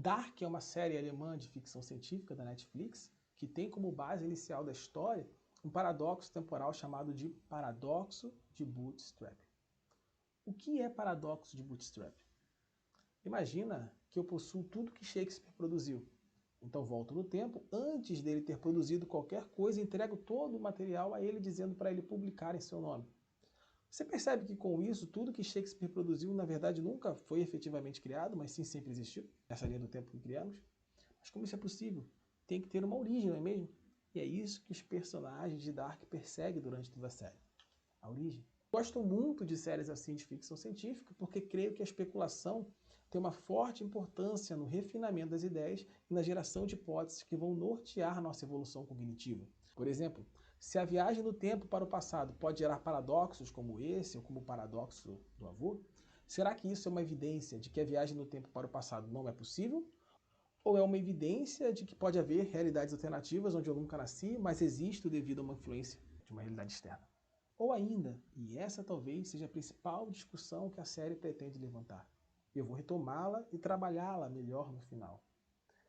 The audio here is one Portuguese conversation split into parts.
Dark é uma série alemã de ficção científica da Netflix que tem como base inicial da história um paradoxo temporal chamado de paradoxo de Bootstrap. O que é paradoxo de Bootstrap? Imagina que eu possuo tudo que Shakespeare produziu. Então volto no tempo, antes dele ter produzido qualquer coisa, entrego todo o material a ele dizendo para ele publicar em seu nome. Você percebe que com isso, tudo que Shakespeare produziu, na verdade, nunca foi efetivamente criado, mas sim sempre existiu, nessa linha do tempo que criamos? Mas como isso é possível? Tem que ter uma origem, não é mesmo? E é isso que os personagens de Dark perseguem durante toda a série. A origem. Gosto muito de séries assim de ficção científica porque creio que a especulação tem uma forte importância no refinamento das ideias e na geração de hipóteses que vão nortear nossa evolução cognitiva. Por exemplo, se a viagem no tempo para o passado pode gerar paradoxos como esse ou como o paradoxo do avô, será que isso é uma evidência de que a viagem no tempo para o passado não é possível? Ou é uma evidência de que pode haver realidades alternativas onde eu nunca nasci, mas existo devido a uma influência de uma realidade externa? Ou ainda, e essa talvez seja a principal discussão que a série pretende levantar, eu vou retomá-la e trabalhá-la melhor no final.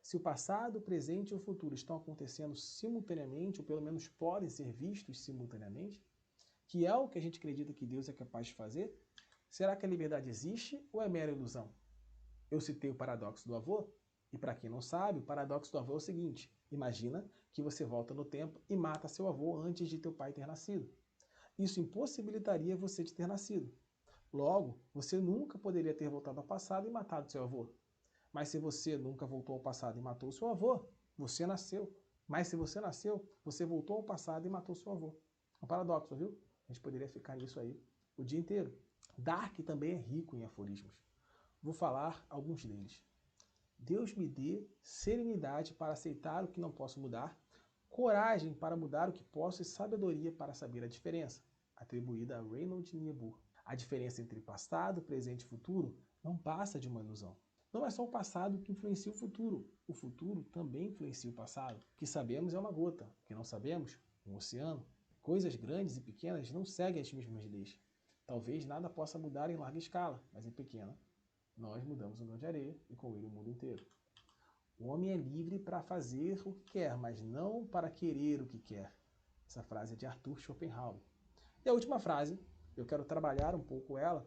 Se o passado, o presente e o futuro estão acontecendo simultaneamente, ou pelo menos podem ser vistos simultaneamente, que é o que a gente acredita que Deus é capaz de fazer, será que a liberdade existe ou é mera ilusão? Eu citei o paradoxo do avô, e para quem não sabe, o paradoxo do avô é o seguinte: imagina que você volta no tempo e mata seu avô antes de teu pai ter nascido. Isso impossibilitaria você de ter nascido. Logo, você nunca poderia ter voltado ao passado e matado seu avô. Mas se você nunca voltou ao passado e matou seu avô, você nasceu. Mas se você nasceu, você voltou ao passado e matou seu avô. É um paradoxo, viu? A gente poderia ficar nisso aí o dia inteiro. Dark também é rico em aforismos. Vou falar alguns deles. Deus me dê serenidade para aceitar o que não posso mudar, coragem para mudar o que posso e sabedoria para saber a diferença, atribuída a Reinhold Niebuhr. A diferença entre passado, presente e futuro não passa de uma ilusão. Não é só o passado que influencia o futuro também influencia o passado. O que sabemos é uma gota, o que não sabemos, um oceano. Coisas grandes e pequenas não seguem as mesmas leis. Talvez nada possa mudar em larga escala, mas em pequena, nós mudamos um grão de areia e com ele o mundo inteiro. O homem é livre para fazer o que quer, mas não para querer o que quer. Essa frase é de Arthur Schopenhauer. E a última frase, eu quero trabalhar um pouco ela.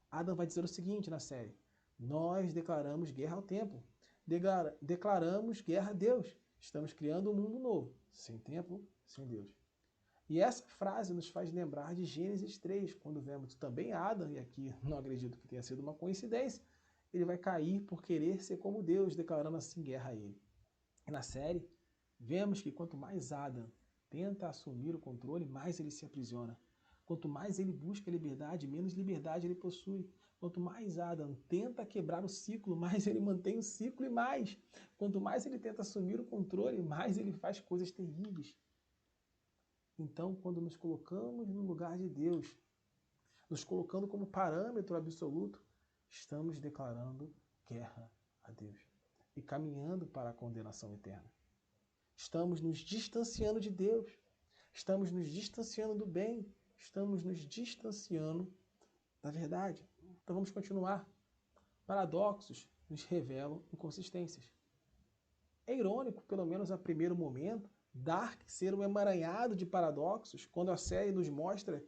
Adam vai dizer o seguinte na série: nós declaramos guerra ao tempo, declaramos guerra a Deus. Estamos criando um mundo novo, sem tempo, sem Deus. E essa frase nos faz lembrar de Gênesis 3, quando vemos também Adam, e aqui não acredito que tenha sido uma coincidência, ele vai cair por querer ser como Deus, declarando assim guerra a ele. E na série, vemos que quanto mais Adam tenta assumir o controle, mais ele se aprisiona. Quanto mais ele busca liberdade, menos liberdade ele possui. Quanto mais Adam tenta quebrar o ciclo, mais ele mantém o ciclo e mais. Quanto mais ele tenta assumir o controle, mais ele faz coisas terríveis. Então, quando nos colocamos no lugar de Deus, nos colocando como parâmetro absoluto, estamos declarando guerra a Deus e caminhando para a condenação eterna. Estamos nos distanciando de Deus, estamos nos distanciando do bem, estamos nos distanciando da verdade. Então vamos continuar. Paradoxos nos revelam inconsistências. É irônico, pelo menos a primeiro momento, Dark ser um emaranhado de paradoxos quando a série nos mostra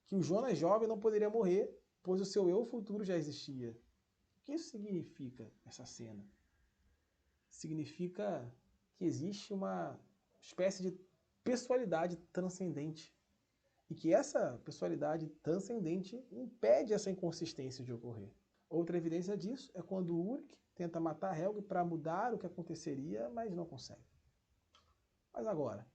que o Jonas jovem não poderia morrer, pois o seu eu futuro já existia. O que isso significa, essa cena? Significa que existe uma espécie de pessoalidade transcendente e que essa pessoalidade transcendente impede essa inconsistência de ocorrer. Outra evidência disso é quando Ulrich tenta matar Helge para mudar o que aconteceria, mas não consegue. Mas agora,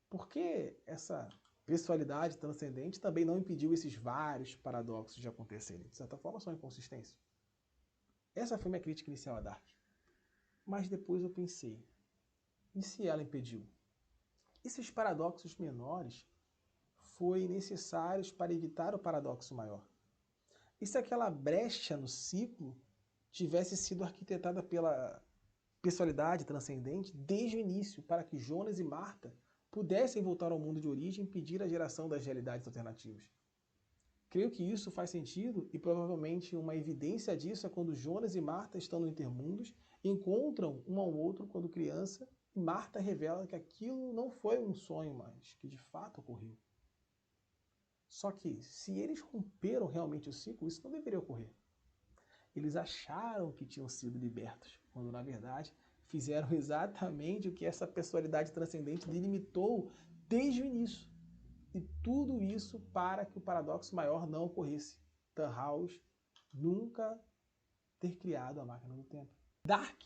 por que essa pessoalidade transcendente também não impediu esses vários paradoxos de acontecerem? De certa forma, são inconsistências. Essa foi minha crítica inicial a Dark. Mas depois eu pensei, e se ela impediu? Esses paradoxos menores foram necessários para evitar o paradoxo maior? E se aquela brecha no ciclo tivesse sido arquitetada pela pessoalidade transcendente desde o início, para que Jonas e Marta pudessem voltar ao mundo de origem e impedir a geração das realidades alternativas? Creio que isso faz sentido e provavelmente uma evidência disso é quando Jonas e Marta estão no Intermundos encontram um ao outro quando criança e Marta revela que aquilo não foi um sonho, mas que de fato ocorreu. Só que, se eles romperam realmente o ciclo, isso não deveria ocorrer. Eles acharam que tinham sido libertos, quando na verdade fizeram exatamente o que essa personalidade transcendente delimitou desde o início. E tudo isso para que o paradoxo maior não ocorresse. Tannhaus nunca ter criado a máquina do tempo. Dark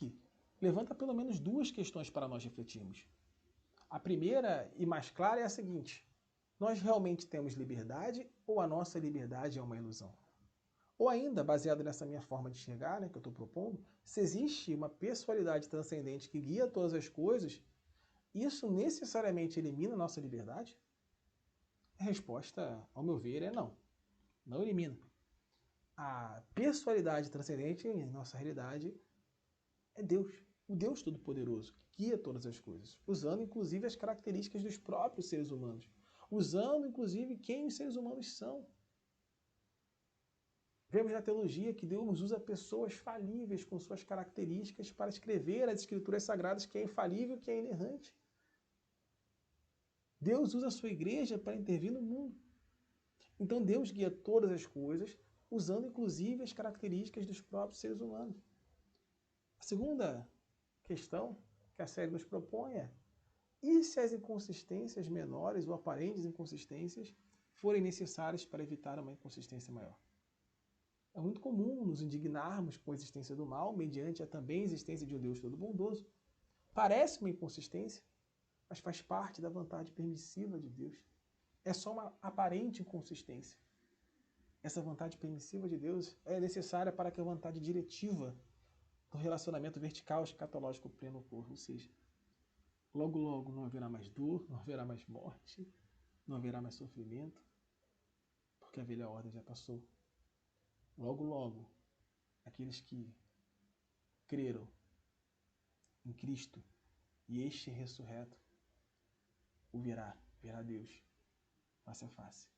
levanta pelo menos duas questões para nós refletirmos. A primeira e mais clara é a seguinte: nós realmente temos liberdade ou a nossa liberdade é uma ilusão? Ou ainda, baseado nessa minha forma de enxergar, que eu estou propondo, se existe uma pessoalidade transcendente que guia todas as coisas, isso necessariamente elimina a nossa liberdade? A resposta, ao meu ver, é não. Não elimina. A pessoalidade transcendente em nossa realidade é Deus, o Deus Todo-Poderoso, que guia todas as coisas, usando inclusive as características dos próprios seres humanos, usando inclusive quem os seres humanos são. Vemos na teologia que Deus usa pessoas falíveis com suas características para escrever as escrituras sagradas, que é infalível, que é inerrante. Deus usa a sua igreja para intervir no mundo. Então Deus guia todas as coisas, usando inclusive as características dos próprios seres humanos. A segunda questão que a série nos propõe é: e se as inconsistências menores ou aparentes inconsistências forem necessárias para evitar uma inconsistência maior? É muito comum nos indignarmos com a existência do mal, mediante a também existência de um Deus todo-bondoso. Parece uma inconsistência, mas faz parte da vontade permissiva de Deus. É só uma aparente inconsistência. Essa vontade permissiva de Deus é necessária para que a vontade diretiva do relacionamento vertical escatológico pleno ocorra. Ou seja, logo logo não haverá mais dor, não haverá mais morte, não haverá mais sofrimento, porque a velha ordem já passou. Logo logo, aqueles que creram em Cristo e este ressurreto o verá Deus face a face.